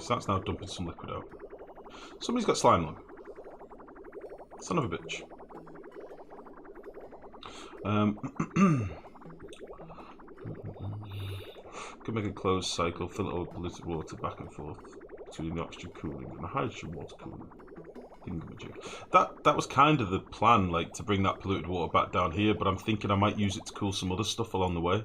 so that's now dumping some liquid out. Somebody's got slime lung. Son of a bitch. Could make a closed cycle, fill it with polluted water back and forth between the oxygen cooling and the hydrogen water cooling. That was kind of the plan, like to bring that polluted water back down here, but I'm thinking I might use it to cool some other stuff along the way.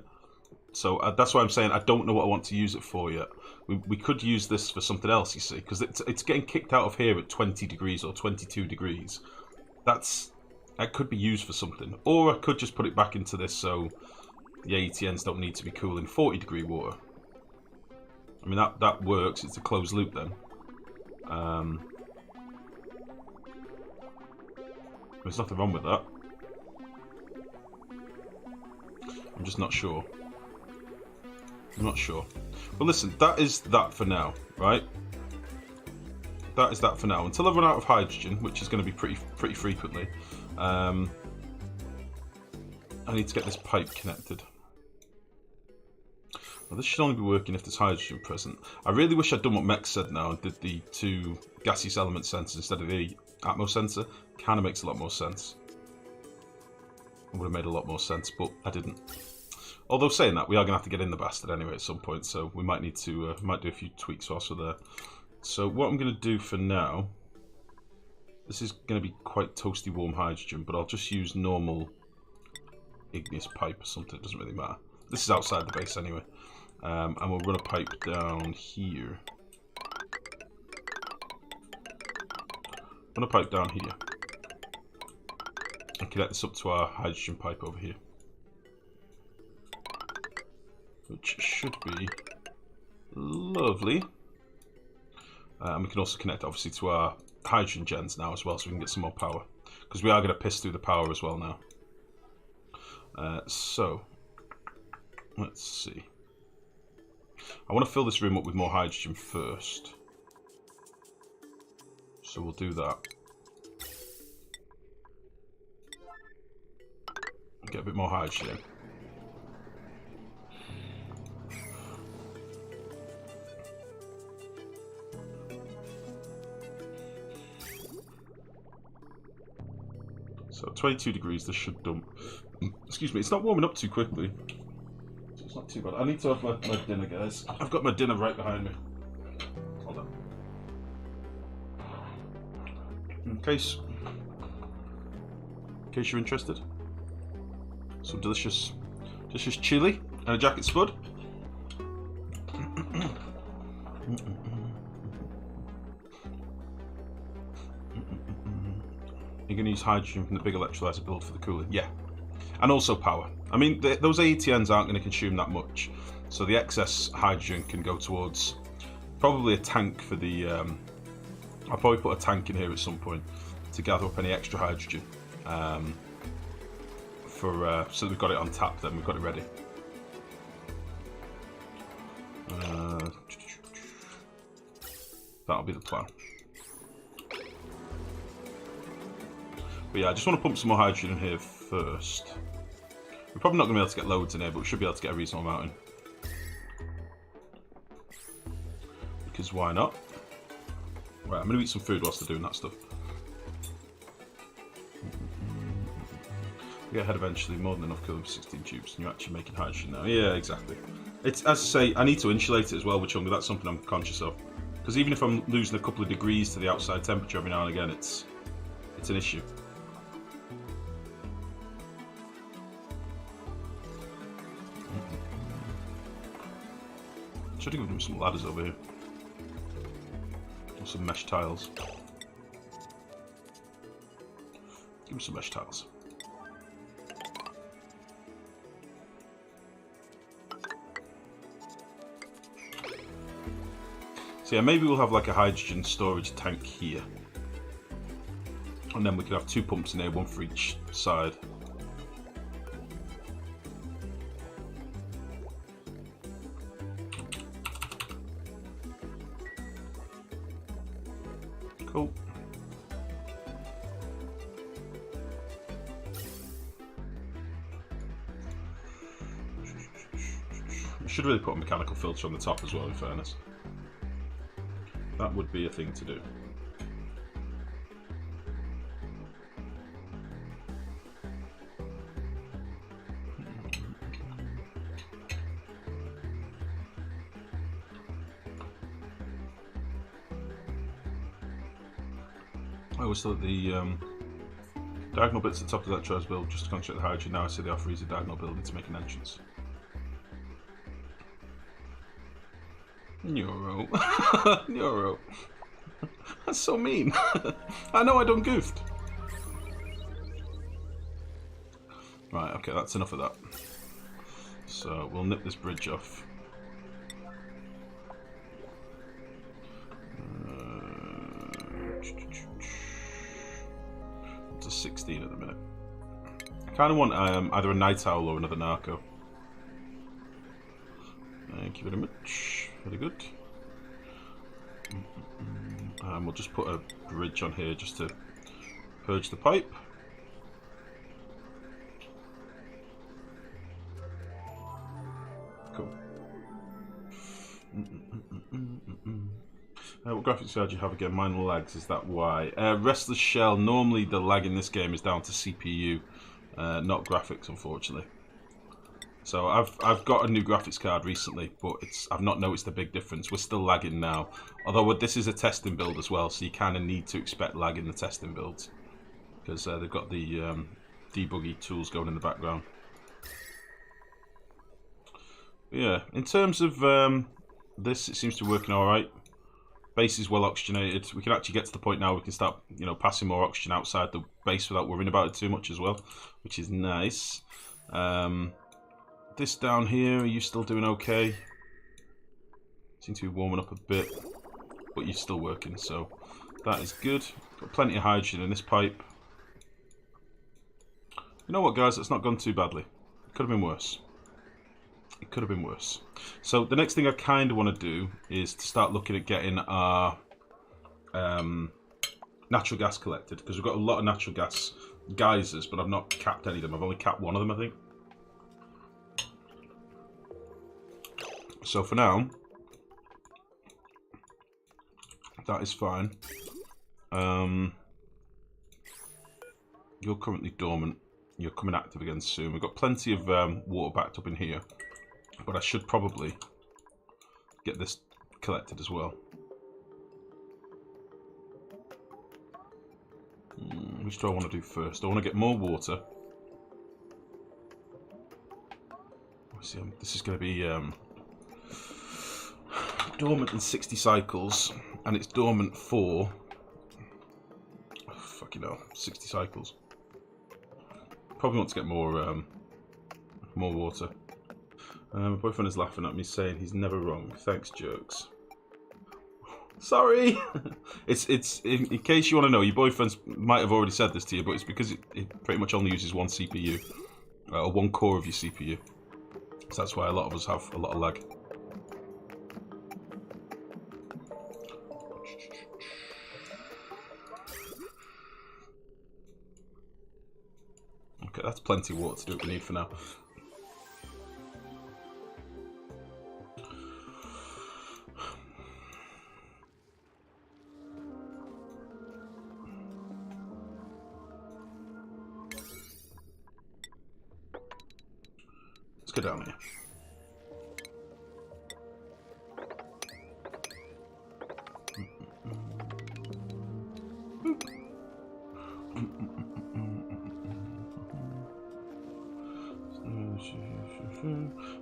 So that's why I'm saying I don't know what I want to use it for yet. We could use this for something else, you see, because it's getting kicked out of here at 20 degrees or 22 degrees. That could be used for something. Or I could just put it back into this so the AETNs don't need to be cooling 40 degree water. I mean, that works. It's a closed loop then. There's nothing wrong with that. I'm just not sure. I'm not sure. But listen, that is that for now, right? That is that for now. Until I run out of hydrogen, which is going to be pretty frequently, I need to get this pipe connected. Now, this should only be working if there's hydrogen present. I really wish I'd done what Mex said now and did the 2 gaseous element sensors instead of the Atmos sensor. Kind of makes a lot more sense. It would have made a lot more sense, but I didn't. Although saying that, we are going to have to get in the bastard anyway at some point, so we might need to might do a few tweaks whilst we're there. So what I'm going to do for now, this is going to be quite toasty warm hydrogen, but I'll just use normal igneous pipe or something. It doesn't really matter. This is outside the base anyway. And we'll run a pipe down here. Run a pipe down here. And connect this up to our hydrogen pipe over here. Which should be lovely. And we can also connect obviously to our hydrogen gens now as well, so we can get some more power. Because we are going to piss through the power as well now. So, let's see. I want to fill this room up with more hydrogen first. So we'll do that. Get a bit more hydrogen. So 22 degrees, this should dump. Excuse me, it's not warming up too quickly. So it's not too bad. I need to have my dinner, guys. I've got my dinner right behind me. Hold on. In case you're interested. Some delicious chili and a jacket spud. You're going to use hydrogen from the big electrolyzer build for the cooling. Yeah. And also power. I mean, those AETNs aren't going to consume that much. So the excess hydrogen can go towards probably a tank for the... I'll probably put a tank in here at some point to gather up any extra hydrogen. So we've got it on tap then, we've got it ready. That'll be the plan. But yeah, I just want to pump some more hydrogen in here first. We're probably not going to be able to get loads in here, but we should be able to get a reasonable amount in. Because why not? Right, I'm going to eat some food whilst they're doing that stuff. We get ahead eventually, more than enough cooling for 16 tubes, and you're actually making hydrogen now. Yeah, exactly. It's, as I say, I need to insulate it as well with Chunga. That's something I'm conscious of. Because even if I'm losing a couple of degrees to the outside temperature every now and again, it's an issue. Should have given them some ladders over here. Or some mesh tiles. Give them some mesh tiles. So yeah, maybe we'll have like a hydrogen storage tank here. And then we could have 2 pumps in here, one for each side. Cool. We should really put a mechanical filter on the top as well, in fairness. That would be a thing to do. I always thought the diagonal bits at the top of that trail's build just to construct the hydrogen. Now I see they offer easy diagonal building to make an entrance. Neuro. Neuro. That's so mean. I know I done goofed. Right, okay, that's enough of that. So we'll nip this bridge off. It's a 16 at the minute. I kind of want either a night owl or another narco. Thank you very much. Very good. We'll just put a bridge on here just to purge the pipe. Cool. What graphics card do you have again? Mine lags, is that why? Restless Shell, normally the lag in this game is down to CPU, not graphics, unfortunately. So I've got a new graphics card recently, but I've not noticed a big difference. We're still lagging now. Although this is a testing build as well, so you kind of need to expect lag in the testing builds. Because they've got the debuggy tools going in the background. But yeah, in terms of this, it seems to be working alright. Base is well oxygenated. We can actually get to the point now we can start, passing more oxygen outside the base without worrying about it too much as well, which is nice. This down here, are you still doing okay? Seem to be warming up a bit, but you're still working, so that is good. Got plenty of hydrogen in this pipe. You know what, guys? It's not gone too badly. It could have been worse. It could have been worse. So the next thing I kind of want to do is to start looking at getting our natural gas collected, because we've got a lot of natural gas geysers, but I've not capped any of them. I've only capped one of them, I think. So for now, that is fine. You're currently dormant. You're coming active again soon. We've got plenty of water backed up in here, but I should probably get this collected as well. Which do I want to do first? I want to get more water. See, this is going to be dormant in 60 cycles, and it's dormant for fucking hell, 60 cycles. Probably want to get more water. My boyfriend is laughing at me, saying he's never wrong. Thanks, jokes. Sorry. it's in case you want to know, your boyfriend might have already said this to you, but it's because it pretty much only uses one CPU, or one core of your CPU. So that's why a lot of us have a lot of lag. Okay, that's plenty of water to do what we need for now. Let's go down here.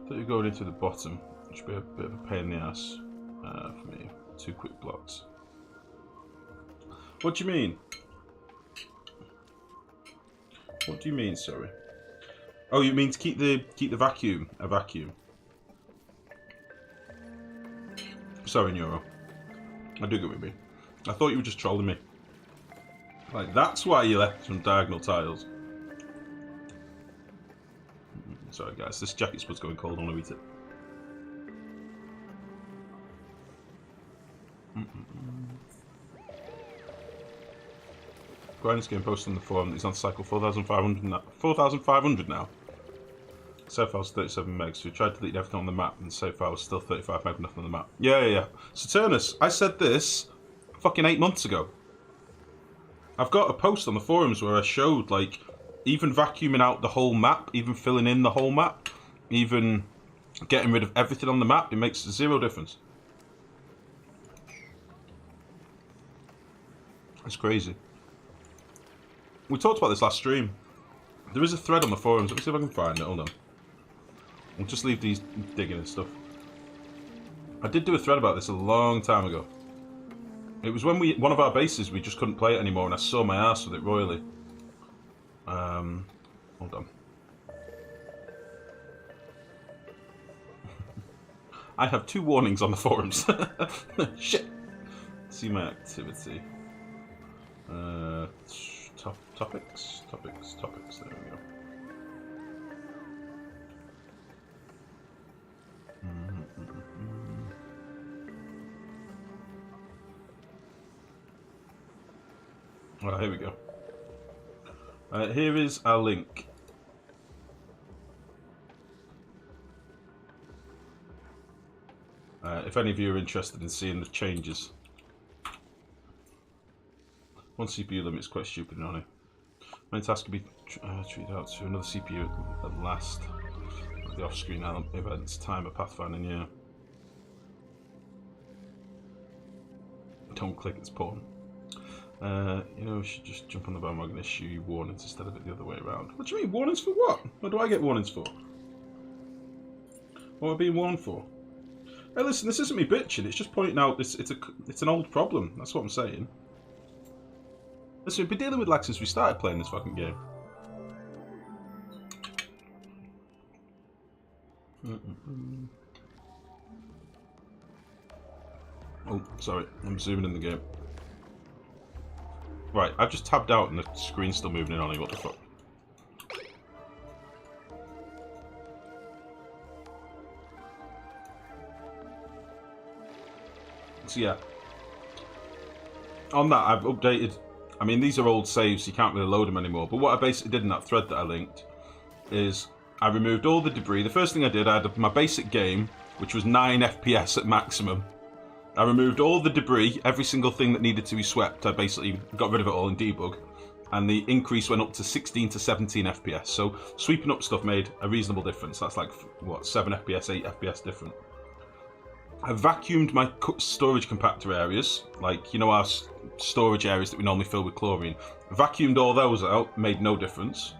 Thought you're going into the bottom, which should be a bit of a pain in the ass for me. 2 quick blocks. What do you mean? What do you mean, sorry? Oh, you mean to keep the vacuum a vacuum? Sorry, Neuro. I do get what you mean. I thought you were just trolling me. Like, that's why you left some diagonal tiles. Sorry guys, this jacket spud's going cold, I want to eat it. Grinders game posted on the forum that he's on cycle 4,500 now. 4,500 now? Save file's 37 megs. So we tried deleting everything on the map, and the save file was still 35 meg, nothing on the map. Yeah. So Turnus, I said this fucking 8 months ago. I've got a post on the forums where I showed, like, even vacuuming out the whole map, even filling in the whole map, even getting rid of everything on the map, it makes zero difference. It's crazy. We talked about this last stream. There is a thread on the forums. Let me see if I can find it. Hold on. We'll just leave these digging and stuff. I did do a thread about this a long time ago. It was when one of our bases, we just couldn't play it anymore, and I saw my ass with it royally. Hold on. I have 2 warnings on the forums. Shit. See my activity. Topics. There we go. Well, here we go. Here is our link. If any of you are interested in seeing the changes. One CPU limit is quite stupid, isn't it? Many tasks can be treated out to another CPU at last. The off-screen events, timer, pathfinding, yeah. Don't click, it's porn. You know, we should just jump on the bandwagon and issue warnings instead of it the other way around. What do you mean, warnings for what? What do I get warnings for? What am I being warned for? Hey, listen, this isn't me bitching, it's just pointing out it's an old problem, that's what I'm saying. Listen, we've been dealing with lag since we started playing this fucking game. Oh, sorry, I'm zooming in the game. Right, I've just tabbed out and the screen's still moving in on me, what the fuck? So yeah, on that I've updated. I mean, these are old saves, so you can't really load them anymore. But what I basically did in that thread that I linked is I removed all the debris. The first thing I did, I had my basic game, which was 9 FPS at maximum. I removed all the debris, every single thing that needed to be swept. I basically got rid of it all in debug. And the increase went up to 16 to 17 FPS. So sweeping up stuff made a reasonable difference. That's like, what, 7 FPS, 8 FPS different. I vacuumed my storage compactor areas, like, you know, our storage areas that we normally fill with chlorine. Vacuumed all those out, made no difference.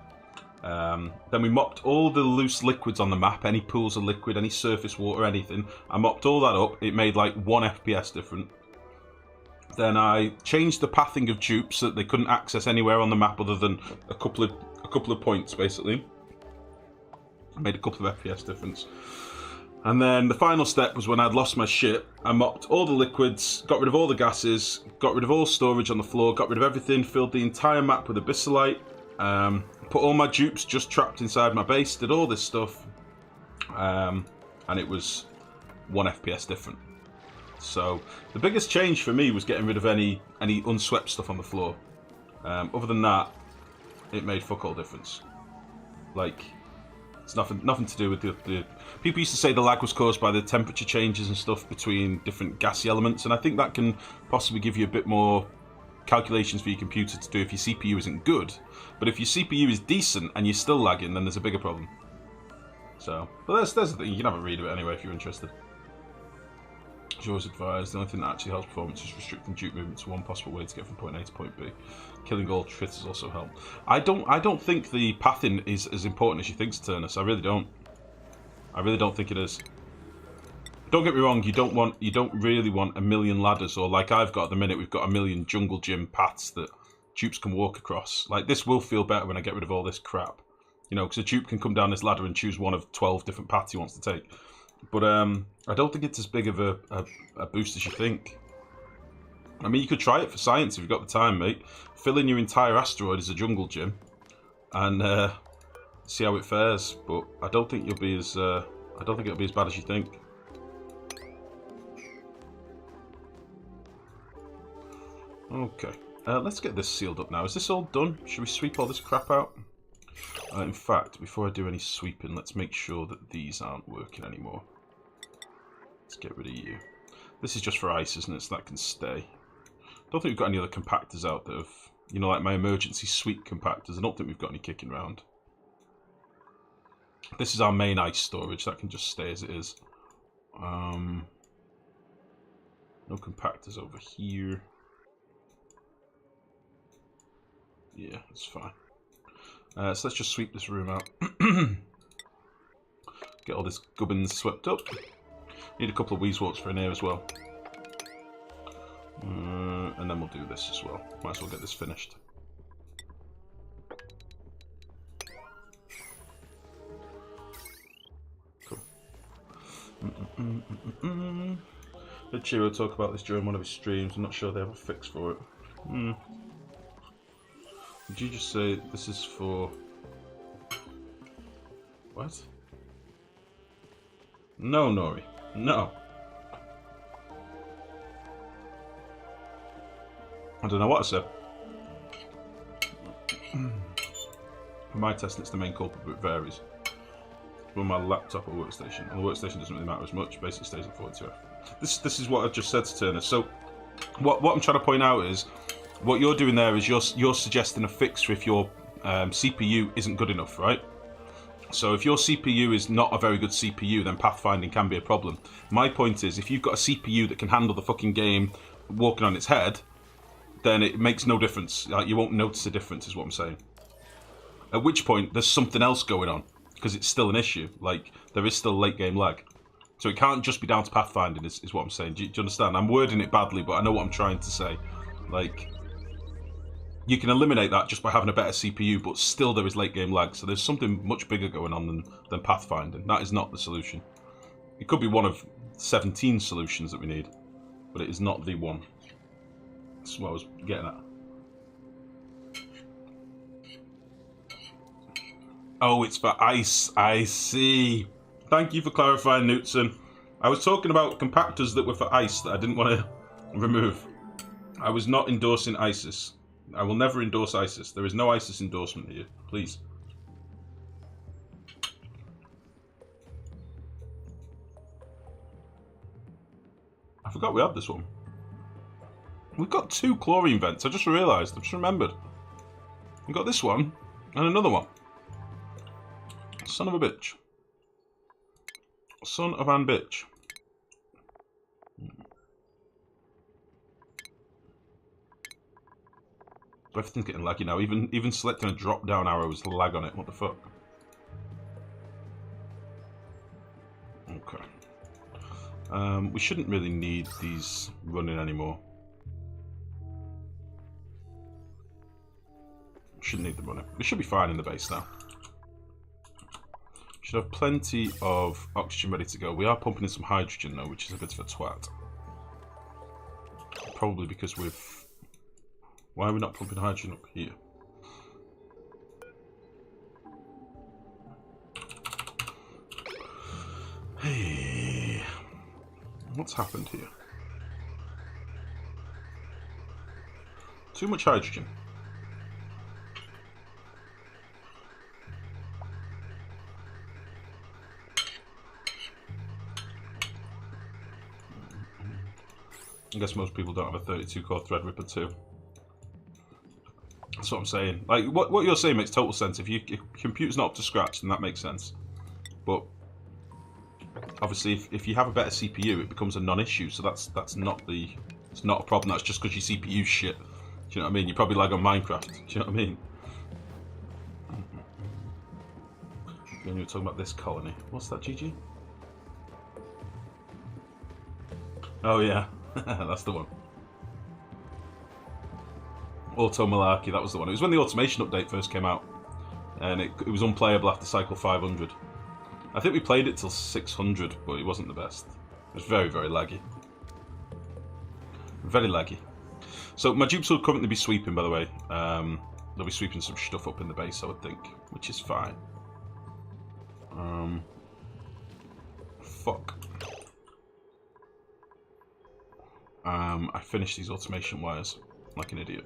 Then we mopped all the loose liquids on the map, any pools of liquid, any surface water, anything. I mopped all that up, it made like 1 FPS different. Then I changed the pathing of dupes so that they couldn't access anywhere on the map other than a couple of points, basically. Made a couple of FPS difference. And then the final step was when I'd lost my shit, I mopped all the liquids, got rid of all the gases, got rid of all storage on the floor, got rid of everything, filled the entire map with abyssalite, put all my dupes just trapped inside my base, did all this stuff, and it was 1 FPS different. So the biggest change for me was getting rid of any unswept stuff on the floor. Other than that, it made fuck all difference. Like, it's nothing to do with the... People used to say the lag was caused by the temperature changes and stuff between different gassy elements, and I think that can possibly give you a bit more calculations for your computer to do if your CPU isn't good. But if your CPU is decent and you're still lagging, then there's a bigger problem. So, but there's the thing. You can have a read of it anyway if you're interested. As always advised, the only thing that actually helps performance is restricting dupe movement to one possible way to get from point A to point B. Killing all tritters also help. I don't think the pathing is as important as you think, Turnus. I really don't. I really don't think it is. Don't get me wrong. You don't really want a million ladders, or like I've got at the minute. We've got a million jungle gym paths that dupes can walk across. Like, this will feel better when I get rid of all this crap. You know, because a dupe can come down this ladder and choose one of 12 different paths he wants to take. But I don't think it's as big of a boost as you think. I mean, you could try it for science if you've got the time, mate. Fill in your entire asteroid as a jungle gym, and see how it fares. But I don't think you'll be as I don't think it'll be as bad as you think. Okay, let's get this sealed up now. Is this all done? Should we sweep all this crap out? In fact, before I do any sweeping, let's make sure that these aren't working anymore. Let's get rid of you. This is just for ice, isn't it? So that can stay. Don't think we've got any other compactors out that have, you know, like my emergency sweep compactors. I don't think we've got any kicking around. This is our main ice storage. That can just stay as it is. No compactors over here. Yeah, it's fine. So let's just sweep this room out. Get all this gubbins swept up. Need a couple of weezwarts for in here as well. And then we'll do this as well. Might as well get this finished. Cool. Did Chiro talk about this during one of his streams? I'm not sure they have a fix for it. Did you just say this is for... What? No, Nori. No. I don't know what I said. For my testing, it's the main culprit, but it varies. With my laptop or workstation. And the workstation doesn't really matter as much, basically stays at 42F. This is what I just said to Turner. So, what I'm trying to point out is, what you're doing there is you're suggesting a fix for if your CPU isn't good enough, right? So if your CPU is not a very good CPU, then pathfinding can be a problem. My point is, if you've got a CPU that can handle the fucking game walking on its head, then it makes no difference. Like, you won't notice a difference, is what I'm saying. At which point, there's something else going on, because it's still an issue. Like, there is still late game lag. So it can't just be down to pathfinding, is what I'm saying. Do you understand? I'm wording it badly, but I know what I'm trying to say. Like, you can eliminate that just by having a better CPU, but still there is late game lag. So there's something much bigger going on than pathfinding. That is not the solution. It could be one of 17 solutions that we need, but it is not the one. That's what I was getting at. Oh, it's for ice. I see. Thank you for clarifying, Knutson. I was talking about compactors that were for ice that I didn't want to remove. I was not endorsing ISIS. I will never endorse ISIS. There is no ISIS endorsement here. Please. I forgot we had this one. We've got 2 chlorine vents. I just realised. I just remembered. We've got this one and another one. Son of a bitch. Son of an bitch. Everything's getting laggy now. Even selecting a drop down arrow is lag on it. What the fuck? Okay. We shouldn't really need these running anymore. Shouldn't need them running. We should be fine in the base now. Should have plenty of oxygen ready to go. We are pumping in some hydrogen though, which is a bit of a twat. Probably because we've... Why are we not pumping hydrogen up here? Hey, what's happened here? Too much hydrogen. I guess most people don't have a 32-core Threadripper 2. That's what I'm saying. Like, what you're saying makes total sense. If your computer's not up to scratch, then that makes sense. But obviously, if you have a better CPU, it becomes a non-issue. So that's not the... It's not a problem. That's just because your CPU's shit. Do you know what I mean? You probably lag on Minecraft. Do you know what I mean? When you were talking about this colony. What's that, GG? Oh, yeah. That's the one. Auto Malarkey, that was the one. It was when the automation update first came out. And it was unplayable after cycle 500. I think we played it till 600, but it wasn't the best. It was very, very laggy. Very laggy. So my dupes will currently be sweeping, by the way. They'll be sweeping some stuff up in the base, I would think. Which is fine. Fuck. I finished these automation wires like an idiot.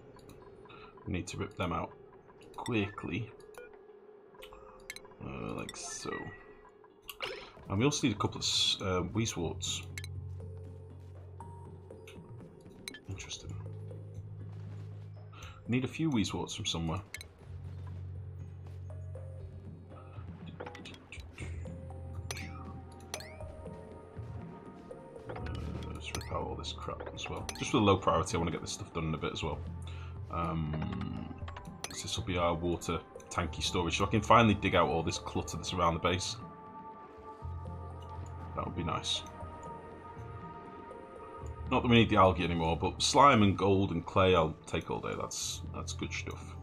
I need to rip them out quickly. Like so. And we also need a couple of Weezeworts. Interesting. Need a few Weezeworts from somewhere. Let's rip out all this crap as well. Just with a low priority, I want to get this stuff done in a bit as well. So this will be our water tanky storage, so I can finally dig out all this clutter that's around the base. That would be nice. Not that we need the algae anymore, but slime and gold and clay I'll take all day. That's good stuff.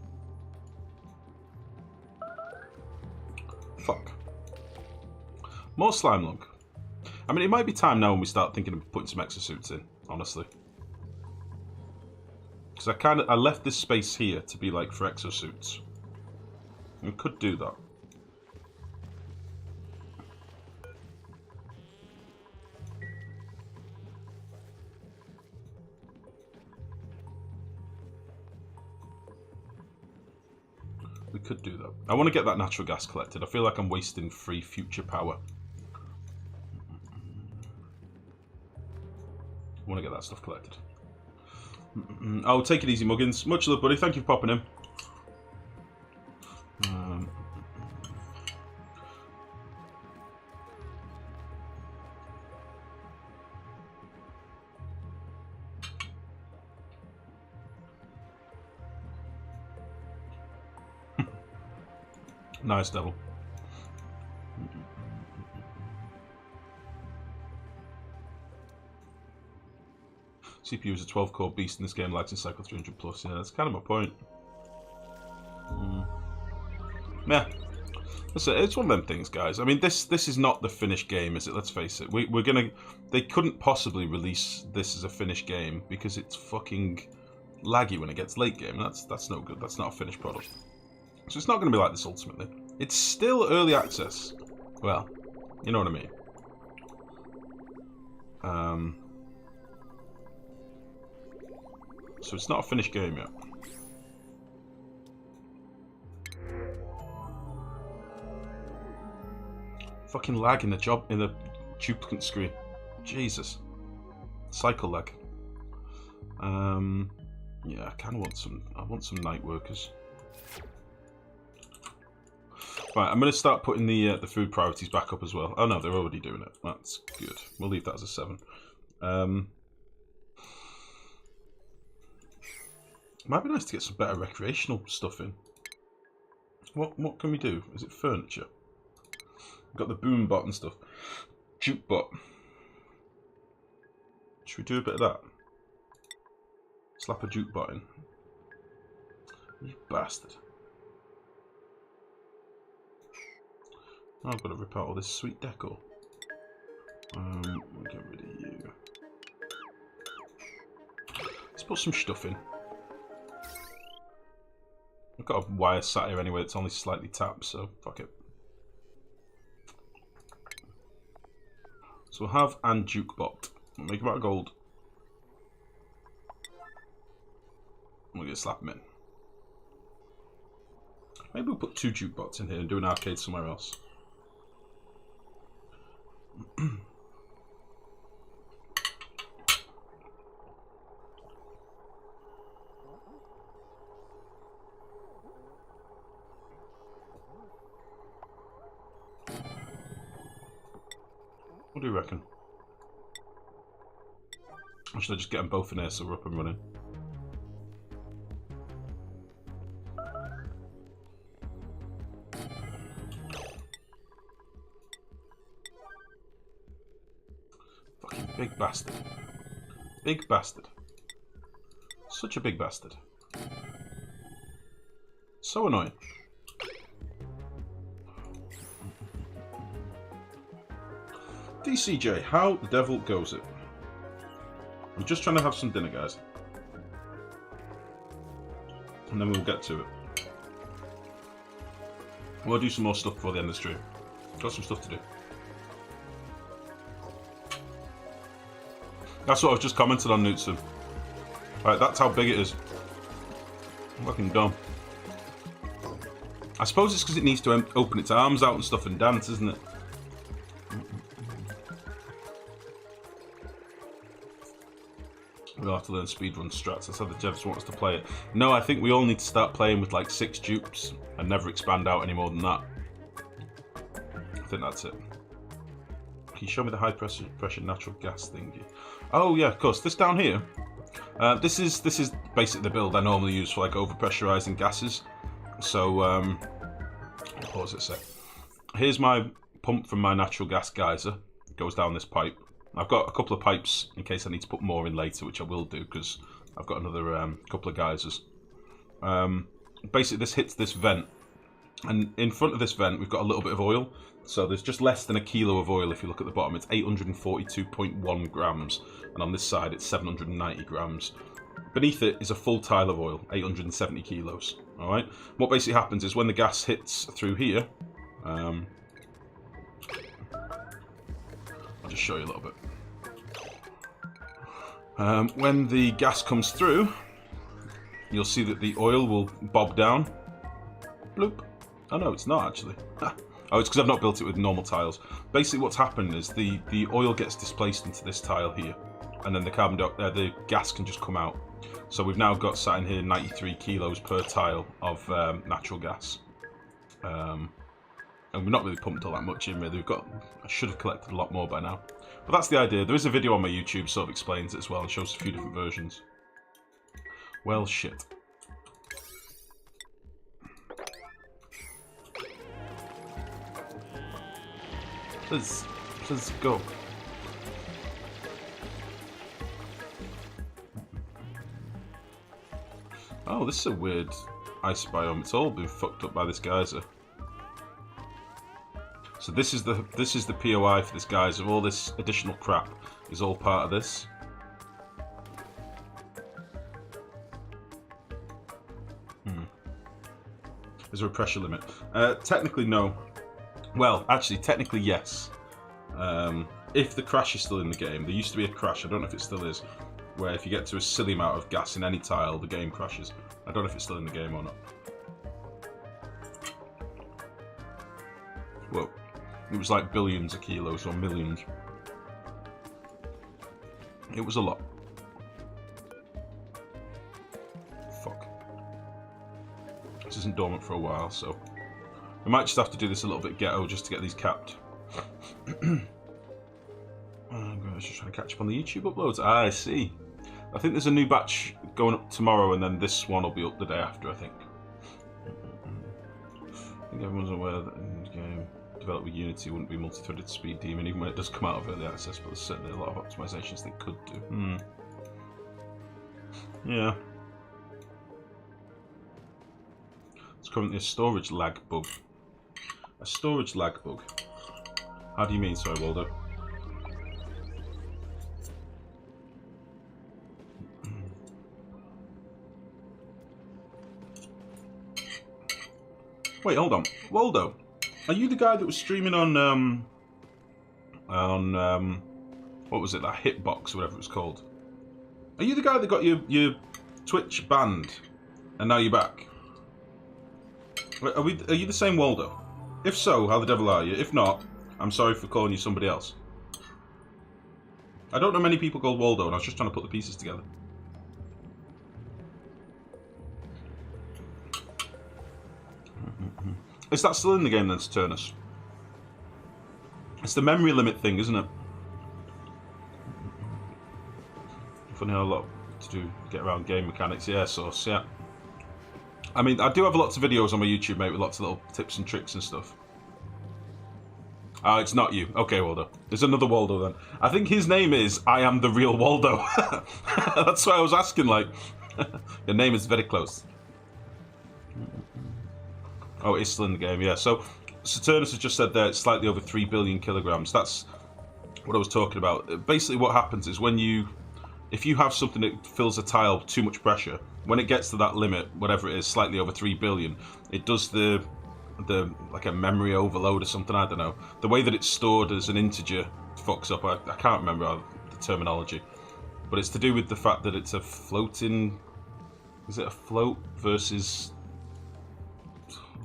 Fuck. More slime lung. I mean, it might be time now when we start thinking of putting some exosuits in, honestly. Because I left this space here to be like for exosuits. We could do that. We could do that. I want to get that natural gas collected. I feel like I'm wasting free future power. I want to get that stuff collected. Oh, take it easy, Muggins. Much love, buddy. Thank you for popping in. Nice, devil. CPU is a 12-core beast in this game, lags in cycle 300 plus. Yeah, that's kind of my point. Yeah, listen, it's one of them things, guys. I mean, this is not the finished game, is it? Let's face it. We're gonna. They couldn't possibly release this as a finished game because it's fucking laggy when it gets late game. That's no good. That's not a finished product. So it's not going to be like this ultimately. It's still early access. Well, you know what I mean. So it's not a finished game yet. Fucking lag in the duplicate screen. Jesus. Cycle lag. Yeah, I kind of want some night workers. Right, I'm going to start putting the food priorities back up as well. Oh no, they're already doing it. That's good. We'll leave that as a 7. Might be nice to get some better recreational stuff in. What can we do? Is it furniture? We've got the boom bot and stuff. Juke bot. Should we do a bit of that? Slap a juke bot in. You bastard. Oh, I've got to rip out all this sweet decor. We'll get rid of you. Let's put some stuff in. I've got a wire sat here anyway, it's only slightly tapped, so fuck it. So we'll have and jukebot. We'll make him out of gold. We're going to slap him in. Maybe we'll put 2 jukebots in here and do an arcade somewhere else. What do you reckon? Or should I just get them both in here so we're up and running? Fucking big bastard. Big bastard. Such a big bastard. So annoying. DCJ, how the devil goes it? I'm just trying to have some dinner, guys. And then we'll get to it. We'll do some more stuff before the end of the stream. Got some stuff to do. That's what I've just commented on, Newtson. Right, that's how big it is. I'm fucking dumb. I suppose it's because it needs to open its arms out and stuff and dance, isn't it? We'll have to learn speedrun strats. That's how the devs want us to play it. No, I think we all need to start playing with like 6 dupes and never expand out any more than that. I think that's it. Can you show me the high pressure natural gas thingy? Oh yeah, of course. This down here. This is basically the build I normally use for like overpressurizing gases. So pause it a sec. Here's my pump from my natural gas geyser. It goes down this pipe. I've got a couple of pipes in case I need to put more in later, which I will do because I've got another couple of geysers. Basically, this hits this vent, and in front of this vent, we've got a little bit of oil. So there's just less than a kilo of oil if you look at the bottom. It's 842.1 grams, and on this side, it's 790 grams. Beneath it is a full tile of oil, 870 kilos. All right. What basically happens is when the gas hits through here, I'll just show you a little bit. When the gas comes through, you'll see that the oil will bob down. Bloop. Oh no, it's not actually. Oh, it's because I've not built it with normal tiles. Basically what's happened is the oil gets displaced into this tile here, and then the gas can just come out. So we've now got sat in here 93 kilos per tile of natural gas. And we've not really pumped all that much in really. I should have collected a lot more by now. But that's the idea. There is a video on my YouTube sort of explains it as well and shows a few different versions. Well, shit. Let's go. Oh, this is a weird ice biome. It's all been fucked up by this geyser. So this is the POI for this geyser. All this additional crap is all part of this. Is there a pressure limit? Technically, no. Well, actually, technically, yes. If the crash is still in the game, there used to be a crash, I don't know if it still is, where if you get to a silly amount of gas in any tile, the game crashes. I don't know if it's still in the game or not. Whoa. It was like billions of kilos or millions. It was a lot. Fuck. This isn't dormant for a while, so I might just have to do this a little bit ghetto just to get these capped. I'm just trying to catch up on the YouTube uploads. Ah, I see. I think there's a new batch going up tomorrow, and then this one will be up the day after, I think. I think everyone's aware that in the game developed with Unity wouldn't be multi-threaded speed demon, even when it does come out of early access, but there's certainly a lot of optimizations they could do. Yeah. It's currently a storage lag bug. A storage lag bug? How do you mean, sorry, Waldo? Wait, hold on. Waldo, are you the guy that was streaming on what was it, that Hitbox or whatever it was called? Are you the guy that got your Twitch banned and now you're back? Are you the same Waldo? If so, how the devil are you? If not, I'm sorry for calling you somebody else. I don't know many people called Waldo, and I was just trying to put the pieces together. Is that still in the game then, Saturnus? It's the memory limit thing, isn't it? Funny how a lot to do get around game mechanics. Yeah, Source, yeah. I mean, I do have lots of videos on my YouTube, mate, with lots of little tips and tricks and stuff. It's not you. Okay, Waldo. There's another Waldo then. I think his name is I Am the Real Waldo. That's why I was asking, like. Your name is very close. Oh, it's still in the game, yeah. So, Saturnus has just said there it's slightly over 3 billion kilograms. That's what I was talking about. Basically, what happens is if you have something that fills a tile with too much pressure, when it gets to that limit, whatever it is, slightly over 3 billion, it does the like a memory overload or something, I don't know. The way that it's stored as an integer fucks up. I can't remember the terminology. But it's to do with the fact that it's a floating... Is it a float versus...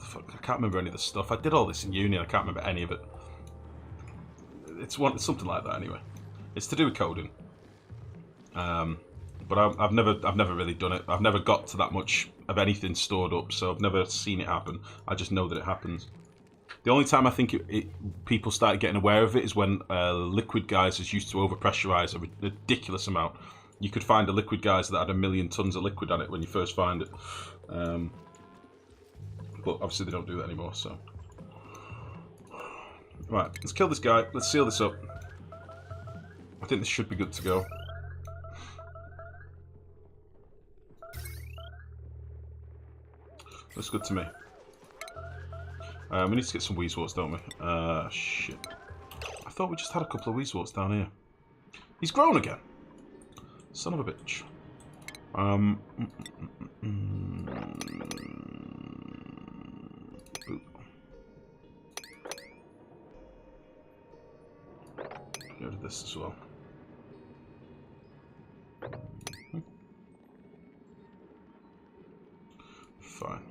Fuck, I can't remember any of the stuff. I did all this in uni and I can't remember any of it. It's something like that anyway. It's to do with coding. But I've never really done it. I've never got to that much of anything stored up, so I've never seen it happen. I just know that it happens. The only time I think people started getting aware of it is when liquid geysers used to overpressurize a ridiculous amount. You could find a liquid geyser that had 1 million tons of liquid on it when you first find it. But obviously they don't do that anymore, so. Right, let's kill this guy. Let's seal this up. I think this should be good to go. Looks good to me. We need to get some weezeworts, don't we? Shit. I thought we just had a couple of weezeworts down here. He's grown again. Son of a bitch. Get rid of this as well. Fine.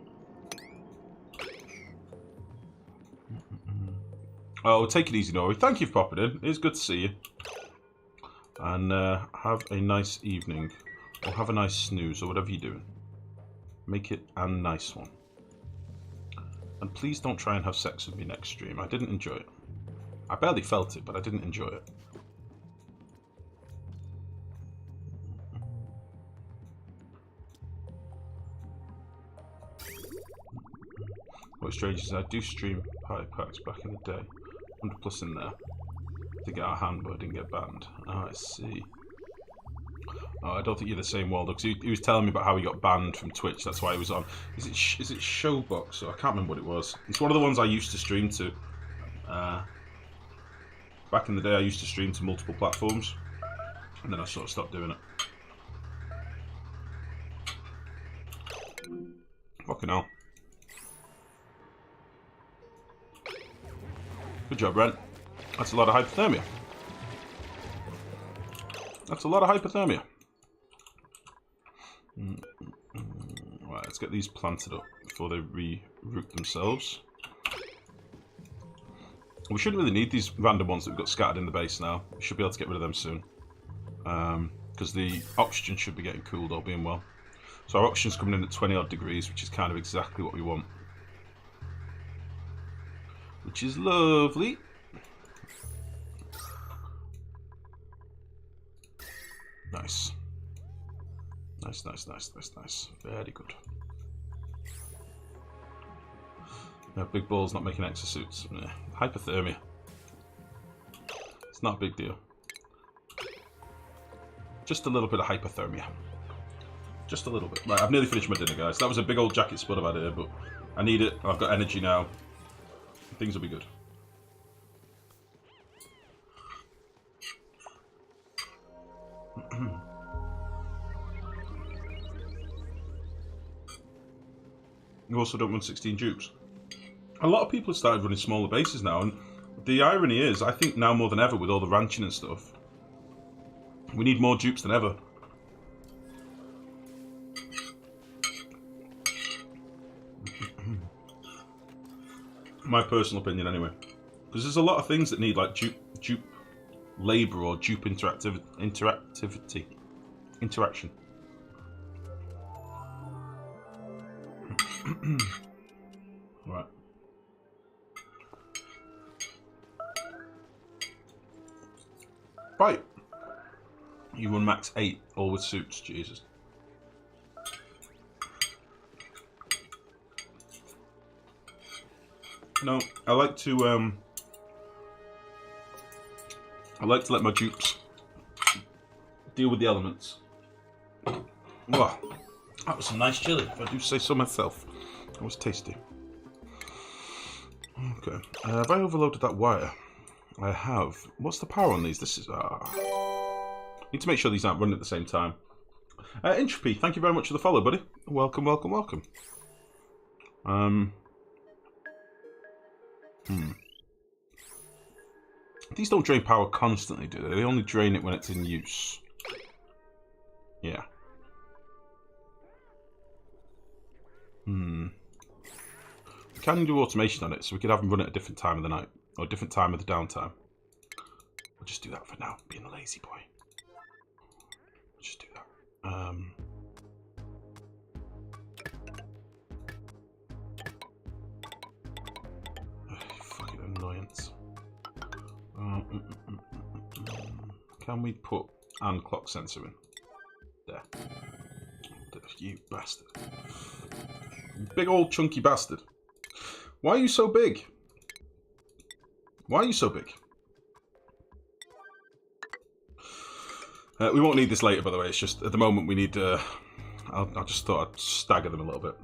Oh, take it easy, Nori. Thank you for popping in. It's good to see you. And have a nice evening. Or have a nice snooze, or whatever you're doing. Make it a nice one. And please don't try and have sex with me next stream. I didn't enjoy it. I barely felt it, but I didn't enjoy it. What's strange is I do stream party packs back in the day. 100 plus in there. To get our hand, but I didn't get banned. Oh, I see. Oh, I don't think you're the same Waldo, because he was telling me about how he got banned from Twitch. That's why he was on. Is it Showbox? I can't remember what it was. It's one of the ones I used to stream to. Back in the day, I used to stream to multiple platforms, and then I sort of stopped doing it. Fucking hell. Good job, Brent. That's a lot of hypothermia. That's a lot of hypothermia. Right, let's get these planted up before they re-root themselves. We shouldn't really need these random ones that we've got scattered in the base now. We should be able to get rid of them soon. Because the oxygen should be getting cooled, all being well. So our oxygen's coming in at 20 odd degrees, which is kind of exactly what we want. Which is lovely. Nice. Nice, nice, nice, nice, nice. Very good. No, big balls not making exosuits. Yeah. Hypothermia. It's not a big deal. Just a little bit of hypothermia. Just a little bit. Right, I've nearly finished my dinner, guys. That was a big old jacket spud I've had here, but I need it. I've got energy now. Things will be good. You also don't run 16 dupes. A lot of people have started running smaller bases now, and the irony is, I think now more than ever with all the ranching and stuff, we need more dupes than ever. My personal opinion, anyway, because there's a lot of things that need like dupe labor or dupe interaction. Right. Right. You run max 8, all with suits, Jesus. No, I like to let my dupes deal with the elements. Wow, that was some nice chili, if I do say so myself. That was tasty. Okay, have I overloaded that wire? I have. What's the power on these? This is... need to make sure these aren't running at the same time. Entropy, thank you very much for the follow, buddy. Welcome, welcome, welcome. These don't drain power constantly, do they? They only drain it when it's in use. Yeah. We can do automation on it, so we could have them run at a different time of the night, or a different time of the downtime. We'll just do that for now, being a lazy boy. We'll just do that. Fucking annoyance. Can we put an clock sensor in? There. You bastard. Big old chunky bastard. Why are you so big? Why are you so big? We won't need this later, by the way. It's just, at the moment, we need... I just thought I'd stagger them a little bit.